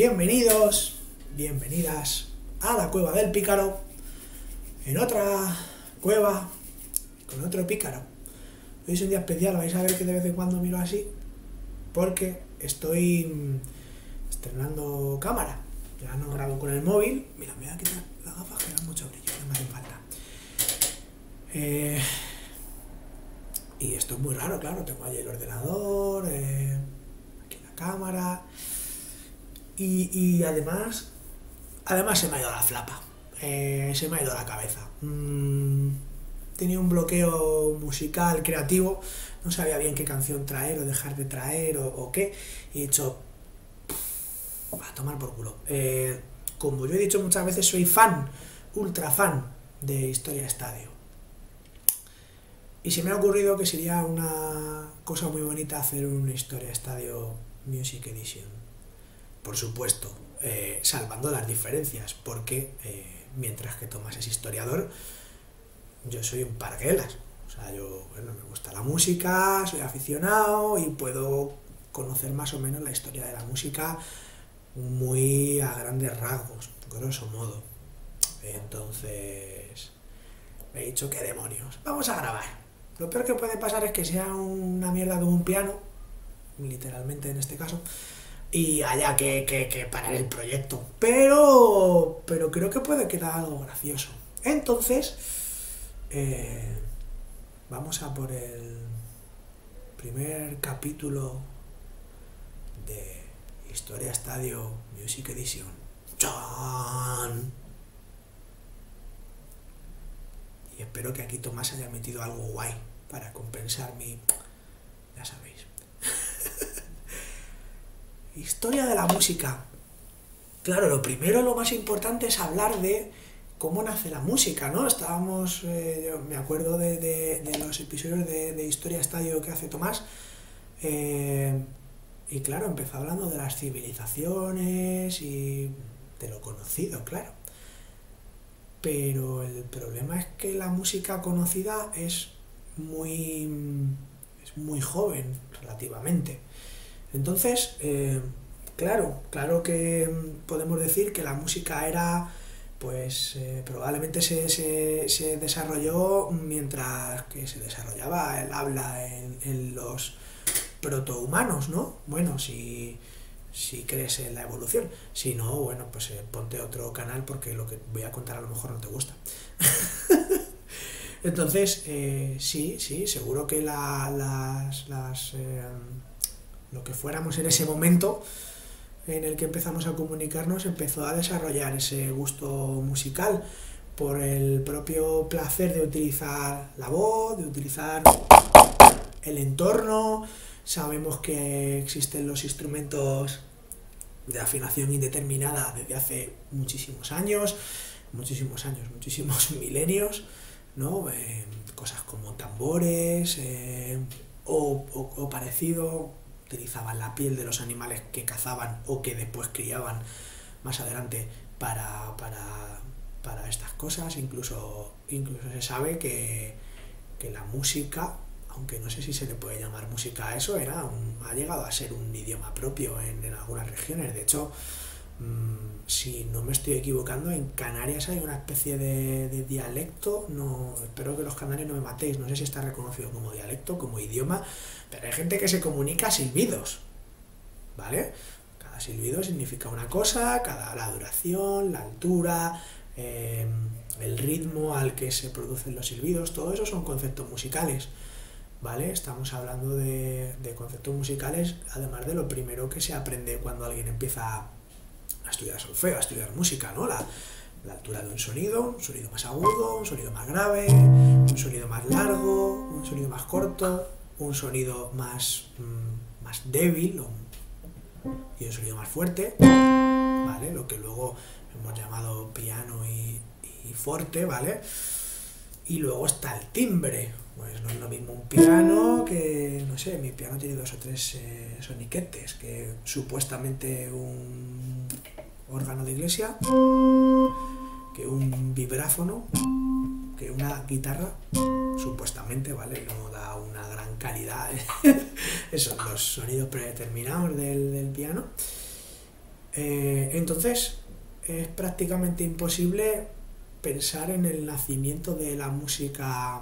Bienvenidos, bienvenidas a la cueva del pícaro, en otra cueva, con otro pícaro. Hoy es un día especial, vais a ver que de vez en cuando miro así, porque estoy estrenando cámara. Ya no grabo con el móvil. Mira, me voy a quitar las gafas que dan mucho brillo, no me hacen falta. Y esto es muy raro, claro, tengo allí el ordenador, aquí la cámara, y además se me ha ido la flapa, se me ha ido la cabeza. Tenía un bloqueo musical, creativo, no sabía bien qué canción traer o dejar de traer o qué, y he dicho, a tomar por culo. Como yo he dicho muchas veces, soy fan, ultra fan de Historia Estadio. Y se me ha ocurrido que sería una cosa muy bonita hacer una Historia Estadio Music Edition. Por supuesto, salvando las diferencias, porque mientras que Tomás es historiador, yo soy un parguelas. O sea, me gusta la música, soy aficionado y puedo conocer más o menos la historia de la música muy a grandes rasgos, grosso modo. Entonces, me he dicho, ¿qué demonios? Vamos a grabar. Lo peor que puede pasar es que sea una mierda como un piano, literalmente en este caso, y haya que parar el proyecto. Pero creo que puede quedar algo gracioso. Entonces, vamos a por el primer capítulo de Historia Estadio Music Edition. ¡Chan! Y espero que aquí Tomás haya metido algo guay para compensar mi... ya sabéis. Historia de la música. Claro, lo primero, lo más importante es hablar de cómo nace la música, ¿no? Estábamos, yo me acuerdo de los episodios de Historia Estadio que hace Tomás, y claro, empezó hablando de las civilizaciones y de lo conocido, claro. Pero el problema es que la música conocida es muy joven, relativamente. Entonces, claro que podemos decir que la música era, pues, probablemente se desarrolló mientras que se desarrollaba el habla en los protohumanos, ¿no? Bueno, si crees en la evolución. Si no, bueno, pues ponte otro canal porque lo que voy a contar a lo mejor no te gusta. Entonces, sí, seguro que lo que fuéramos en ese momento en el que empezamos a comunicarnos empezó a desarrollar ese gusto musical por el propio placer de utilizar la voz, de utilizar el entorno. Sabemos que existen los instrumentos de afinación indeterminada desde hace muchísimos milenios, ¿no? Cosas como tambores o parecido, utilizaban la piel de los animales que cazaban o que después criaban más adelante para estas cosas. Incluso se sabe que la música, aunque no sé si se le puede llamar música a eso, ha llegado a ser un idioma propio en algunas regiones. De hecho, si no me estoy equivocando, en Canarias hay una especie de dialecto, no, espero que los canarios no me matéis, no sé si está reconocido como dialecto, como idioma, pero hay gente que se comunica a silbidos, ¿vale? Cada silbido significa una cosa, la duración, la altura, el ritmo al que se producen los silbidos, todo eso son conceptos musicales, ¿vale? Estamos hablando de conceptos musicales, además de lo primero que se aprende cuando alguien empieza a estudiar solfeo, a estudiar música, ¿no? La altura de un sonido más agudo, un sonido más grave, un sonido más largo, un sonido más corto, un sonido más débil y un sonido más fuerte, ¿vale? Lo que luego hemos llamado piano y forte, ¿vale? Y luego está el timbre. Pues no es lo mismo un piano que, no sé, mi piano tiene 2 o 3 soniquetes, que supuestamente un órgano de iglesia, que un vibráfono, que una guitarra, supuestamente, ¿vale? No da una gran calidad. Esos son los sonidos predeterminados del piano. Entonces es prácticamente imposible pensar en el nacimiento de la música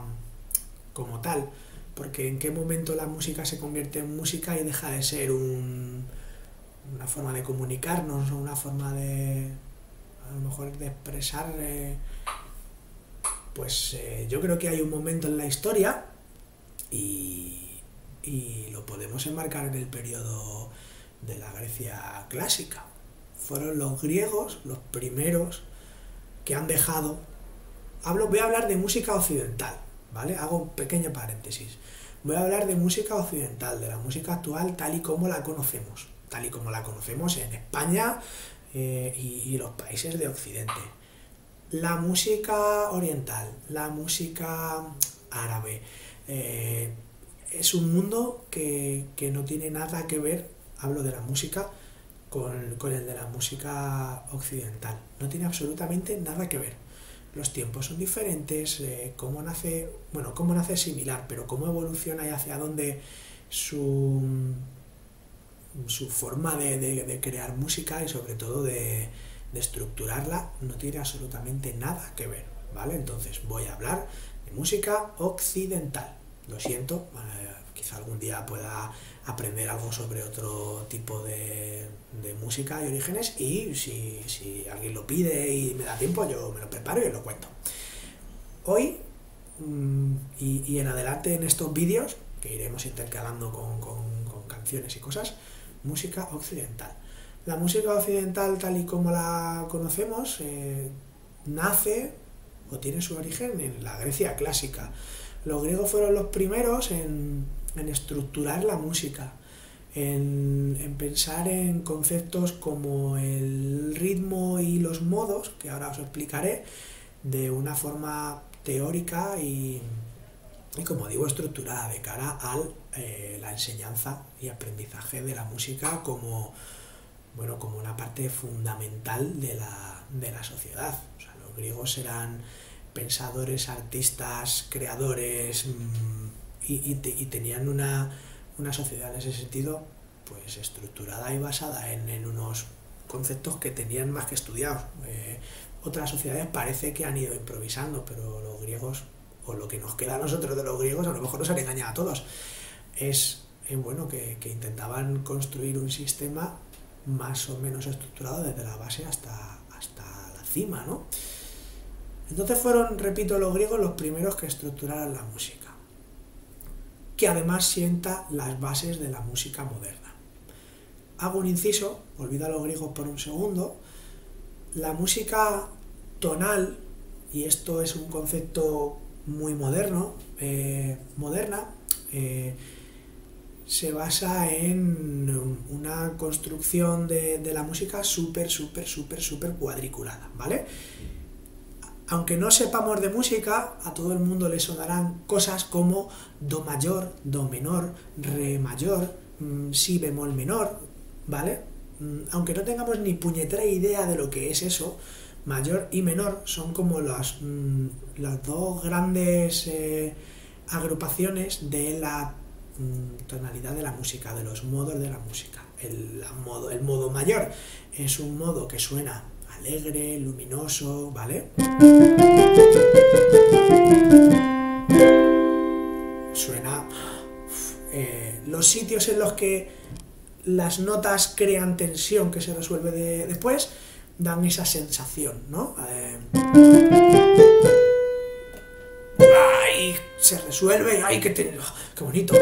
como tal, porque en qué momento la música se convierte en música y deja de ser una forma de comunicarnos o una forma de, a lo mejor, de expresar. Yo creo que hay un momento en la historia y lo podemos enmarcar en el periodo de la Grecia clásica. Fueron los griegos los primeros que han dejado. Voy a hablar de música occidental, ¿vale? Hago un pequeño paréntesis. Voy a hablar de música occidental, de la música actual tal y como la conocemos en España y los países de Occidente. La música oriental, la música árabe, es un mundo que no tiene nada que ver, hablo de la música, con el de la música occidental. No tiene absolutamente nada que ver. Los tiempos son diferentes, cómo nace es similar, pero cómo evoluciona y hacia dónde su forma de crear música y sobre todo de estructurarla no tiene absolutamente nada que ver, ¿vale? Entonces voy a hablar de música occidental. Lo siento, quizá algún día pueda aprender algo sobre otro tipo de música y orígenes, y si alguien lo pide y me da tiempo, yo me lo preparo y os lo cuento. Hoy y en adelante en estos vídeos, que iremos intercalando con canciones y cosas, música occidental. La música occidental, tal y como la conocemos, nace o tiene su origen en la Grecia clásica. Los griegos fueron los primeros en estructurar la música, en pensar en conceptos como el ritmo y los modos, que ahora os explicaré, de una forma teórica y como digo, estructurada de cara a la enseñanza y aprendizaje de la música como una parte fundamental de la sociedad. O sea, los griegos eran pensadores, artistas, creadores, y tenían una sociedad en ese sentido pues estructurada y basada en unos conceptos que tenían más que estudiados. Otras sociedades parece que han ido improvisando, pero los griegos, o lo que nos queda a nosotros de los griegos, a lo mejor nos han engañado a todos, es que intentaban construir un sistema más o menos estructurado desde la base hasta la cima, ¿no? Entonces fueron, repito, los griegos los primeros que estructuraron la música, que además sienta las bases de la música moderna. Hago un inciso, olvido a los griegos por un segundo. La música tonal, y esto es un concepto muy moderna, se basa en una construcción de la música súper cuadriculada, ¿vale? Aunque no sepamos de música, a todo el mundo le sonarán cosas como do mayor, do menor, re mayor, si bemol menor, ¿vale? Aunque no tengamos ni puñetera idea de lo que es eso, mayor y menor son como las dos grandes agrupaciones de la tonalidad de la música, de los modos de la música. El modo mayor es un modo que suena alegre, luminoso, ¿vale? Suena... los sitios en los que las notas crean tensión que se resuelve después dan esa sensación, ¿no? ¡Ay! Se resuelve, ¡ay! ¡Qué bonito!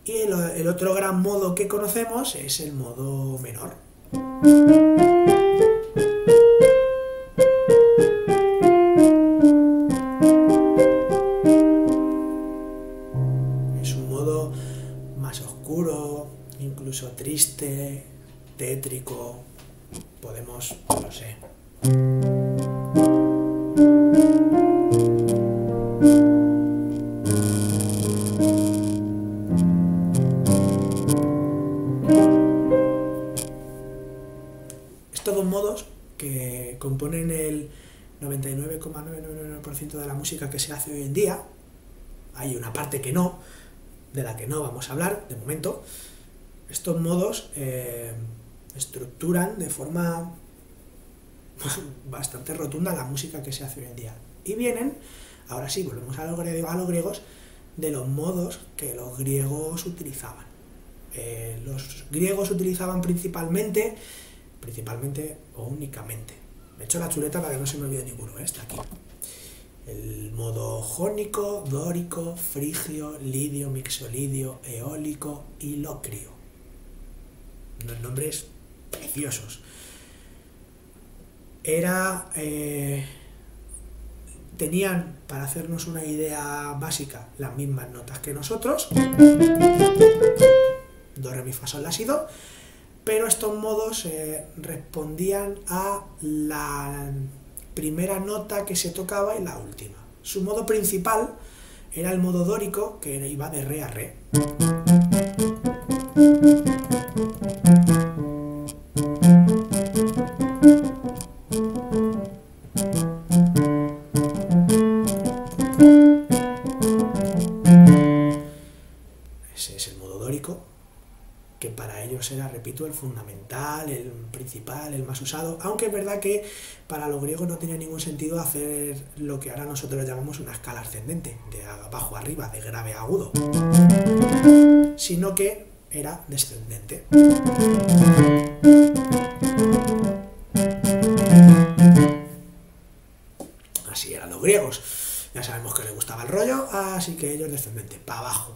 Y el otro gran modo que conocemos es el modo menor. Es un modo más oscuro, incluso triste, tétrico. Podemos, no sé. Estos modos que componen el 99,999% de la música que se hace hoy en día, hay una parte que no, de la que no vamos a hablar de momento, estos modos estructuran de forma bastante rotunda la música que se hace hoy en día. Y vienen, ahora sí, volvemos a los griegos, de los modos que los griegos utilizaban. Los griegos utilizaban principalmente o únicamente. Me he hecho la chuleta para que no se me olvide ninguno, está aquí. El modo jónico, dórico, frigio, lidio, mixolidio, eólico y locrio. Unos nombres preciosos. Tenían, para hacernos una idea básica, las mismas notas que nosotros. Do, re, mi, fa, sol, la, si, do. Pero estos modos respondían a la primera nota que se tocaba y la última. Su modo principal era el modo dórico, que iba de re a re. Ese es el modo dórico, que para ellos era, repito, el fundamental, el principal, el más usado, aunque es verdad que para los griegos no tenía ningún sentido hacer lo que ahora nosotros llamamos una escala ascendente, de abajo a arriba, de grave a agudo, sino que era descendente. Así eran los griegos. Ya sabemos que les gustaba el rollo, así que ellos descendente, para abajo.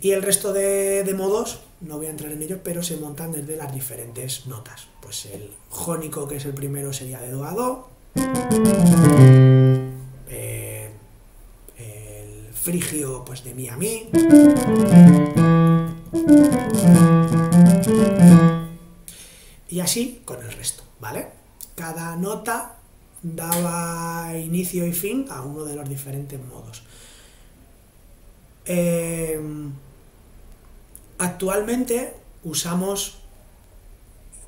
Y el resto de modos, no voy a entrar en ellos, pero se montan desde las diferentes notas. Pues el jónico, que es el primero, sería de do a do. El frigio, pues de mi a mi. Y así con el resto, ¿vale? Cada nota daba inicio y fin a uno de los diferentes modos. Actualmente usamos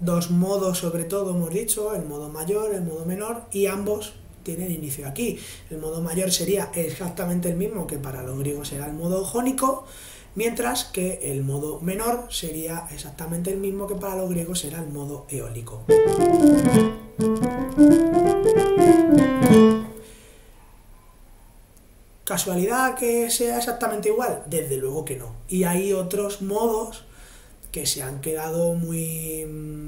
dos modos, sobre todo hemos dicho, el modo mayor, el modo menor, y ambos tienen inicio aquí. El modo mayor sería exactamente el mismo que para los griegos era el modo jónico, mientras que el modo menor sería exactamente el mismo que para los griegos era el modo eólico. ¿Casualidad que sea exactamente igual? Desde luego que no. Y hay otros modos que se han quedado muy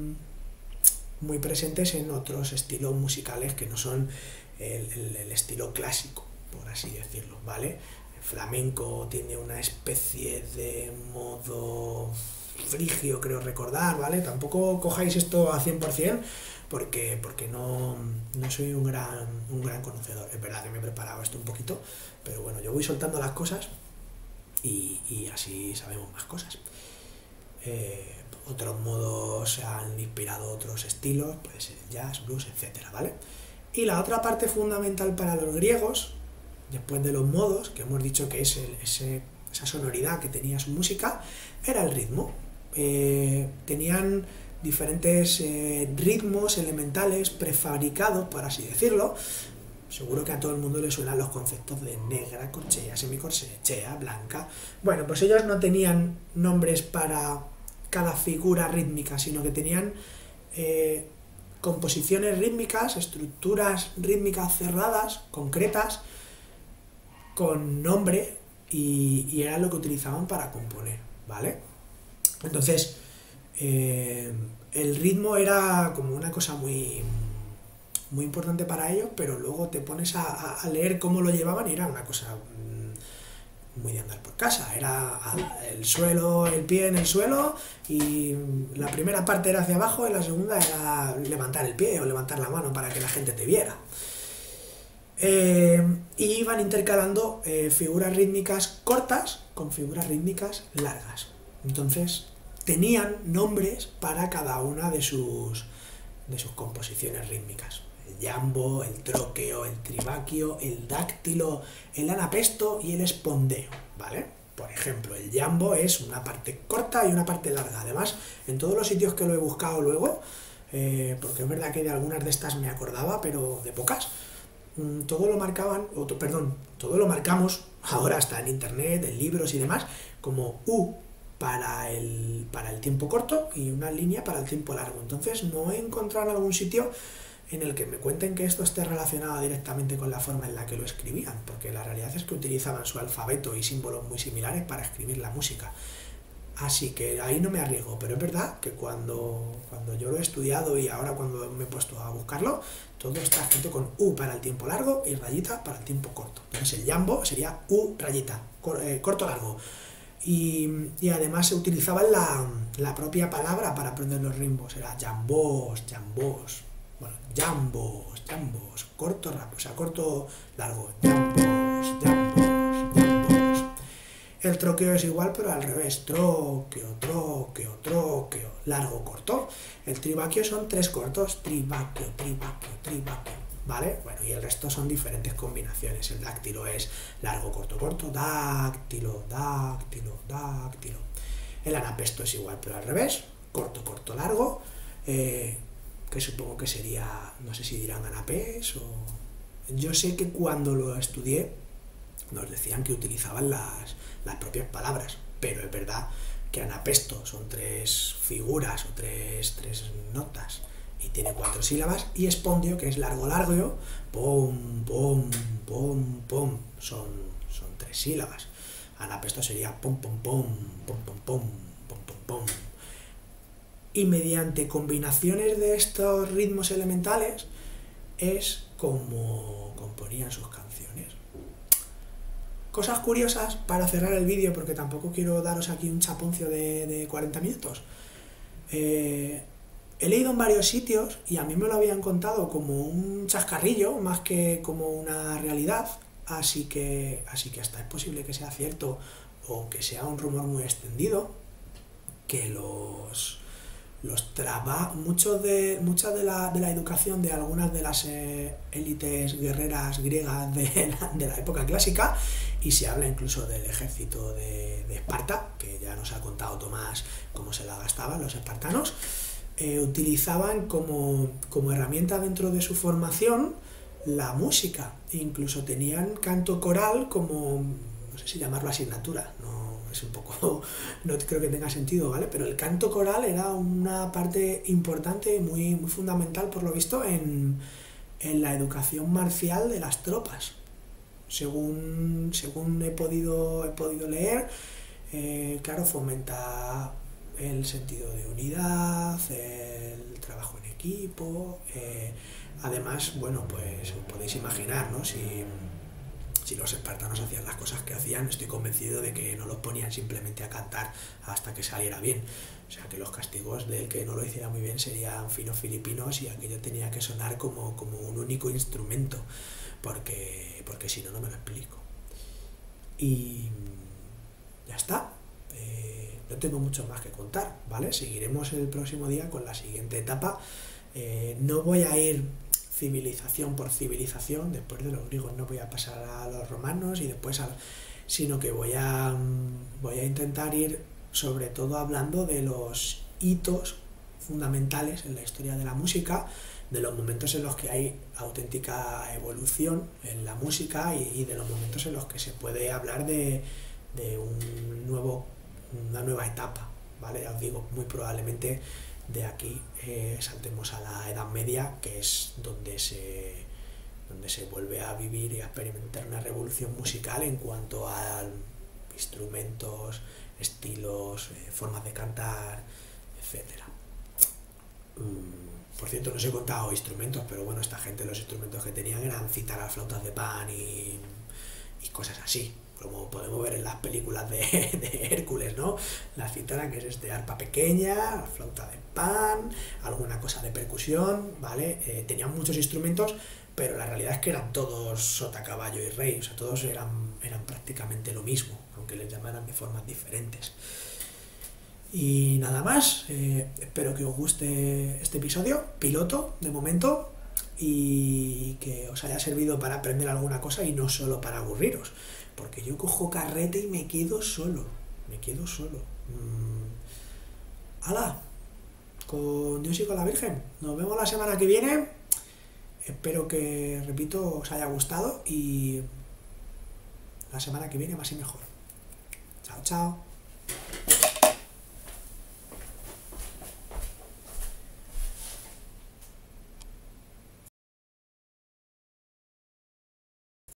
presentes en otros estilos musicales que no son el estilo clásico, por así decirlo, ¿vale? El flamenco tiene una especie de modo frigio, creo recordar, ¿vale? Tampoco cojáis esto a 100%, porque no soy un gran conocedor. Es verdad que me he preparado esto un poquito, pero bueno, yo voy soltando las cosas y así sabemos más cosas. Otros modos se han inspirado otros estilos, puede ser jazz, blues, etcétera, ¿vale? Y la otra parte fundamental para los griegos, después de los modos, que hemos dicho que es esa sonoridad que tenía su música, era el ritmo. Tenían diferentes ritmos elementales prefabricados, por así decirlo. Seguro que a todo el mundo le suenan los conceptos de negra, corchea, semicorchea, blanca. Bueno, pues ellos no tenían nombres para cada figura rítmica, sino que tenían composiciones rítmicas, estructuras rítmicas cerradas, concretas, con nombre, y era lo que utilizaban para componer, ¿vale? Entonces, el ritmo era como una cosa muy importante para ellos, pero luego te pones a leer cómo lo llevaban y era una cosa muy de andar por casa. Era el suelo, el pie en el suelo, y la primera parte era hacia abajo y la segunda era levantar el pie o levantar la mano para que la gente te viera. Y iban intercalando figuras rítmicas cortas con figuras rítmicas largas. Entonces tenían nombres para cada una de sus composiciones rítmicas. El iambo, el tróqueo, el tribaquio, el dáctilo, el anapesto y el espondeo, ¿vale? Por ejemplo, el iambo es una parte corta y una parte larga. Además, en todos los sitios que lo he buscado luego, porque es verdad que de algunas de estas me acordaba, pero de pocas, todo lo marcaban, todo lo marcamos, ahora está en internet, en libros y demás, como U para el tiempo corto y una línea para el tiempo largo. Entonces no he encontrado en algún sitio en el que me cuenten que esto esté relacionado directamente con la forma en la que lo escribían, porque la realidad es que utilizaban su alfabeto y símbolos muy similares para escribir la música. Así que ahí no me arriesgo, pero es verdad que cuando yo lo he estudiado y ahora cuando me he puesto a buscarlo, todo está escrito con U para el tiempo largo y rayita para el tiempo corto. Entonces el jambo sería U rayita, corto largo. Y además se utilizaba la propia palabra para aprender los ritmos, era jambos, bueno, jambos, corto rápido, o sea, corto largo, jambos. El troqueo es igual, pero al revés, troqueo, largo, corto. El tribaquio son 3 cortos, tribaquio, ¿vale? Bueno, y el resto son diferentes combinaciones. El dáctilo es largo, corto, dáctilo. El anapesto es igual, pero al revés, corto, largo, que supongo que sería, no sé si dirán anapés o... Yo sé que cuando lo estudié nos decían que utilizaban las propias palabras, pero es verdad que anapesto son 3 figuras o tres notas y tiene 4 sílabas, y espondio, que es largo, pom, son 3 sílabas. Anapesto sería pom, pom. Y mediante combinaciones de estos ritmos elementales es como componían sus canciones. Cosas curiosas para cerrar el vídeo, porque tampoco quiero daros aquí un chaponcio de 40 minutos. He leído en varios sitios y a mí me lo habían contado como un chascarrillo más que como una realidad, así que hasta es posible que sea cierto o que sea un rumor muy extendido, que mucha de la educación de algunas de las élites guerreras griegas de la época clásica, y se habla incluso del ejército de Esparta, que ya nos ha contado Tomás cómo se la gastaban los espartanos, utilizaban como herramienta dentro de su formación la música, e incluso tenían canto coral como, no sé si llamarlo asignatura, es un poco, no creo que tenga sentido, ¿vale? Pero el canto coral era una parte importante y muy fundamental, por lo visto, en la educación marcial de las tropas. Según he podido leer, claro, fomenta el sentido de unidad, el trabajo en equipo, además, bueno, pues os podéis imaginar, ¿no? Si los espartanos hacían las cosas que hacían, estoy convencido de que no los ponían simplemente a cantar hasta que saliera bien. O sea, que los castigos del que no lo hiciera muy bien serían finos filipinos, y aquello tenía que sonar como un único instrumento, porque si no, no me lo explico. Y ya está. No tengo mucho más que contar, ¿vale? Seguiremos el próximo día con la siguiente etapa. No voy a ir civilización por civilización, después de los griegos no voy a pasar a los romanos y después sino que voy a intentar ir sobre todo hablando de los hitos fundamentales en la historia de la música, de los momentos en los que hay auténtica evolución en la música y de los momentos en los que se puede hablar de una nueva etapa, ¿vale? Ya os digo, muy probablemente de aquí saltemos a la Edad Media, que es donde se vuelve a vivir y a experimentar una revolución musical en cuanto a instrumentos, estilos, formas de cantar, etcétera. Por cierto, no os he contado instrumentos, pero bueno, esta gente, los instrumentos que tenían eran cítaras, flautas de pan y cosas así, como podemos ver en las películas de Hércules, ¿no? La cítara, que es arpa pequeña, la flauta de pan, alguna cosa de percusión, ¿vale? Tenían muchos instrumentos, pero la realidad es que eran todos sota, caballo y rey, o sea, todos eran prácticamente lo mismo, aunque les llamaran de formas diferentes. Y nada más, espero que os guste este episodio, piloto de momento, y que os haya servido para aprender alguna cosa y no solo para aburriros, porque yo cojo carrete y me quedo solo. ¡Hala! Con Dios y con la Virgen. Nos vemos la semana que viene. Espero que, repito, os haya gustado y la semana que viene más y mejor. Chao, chao.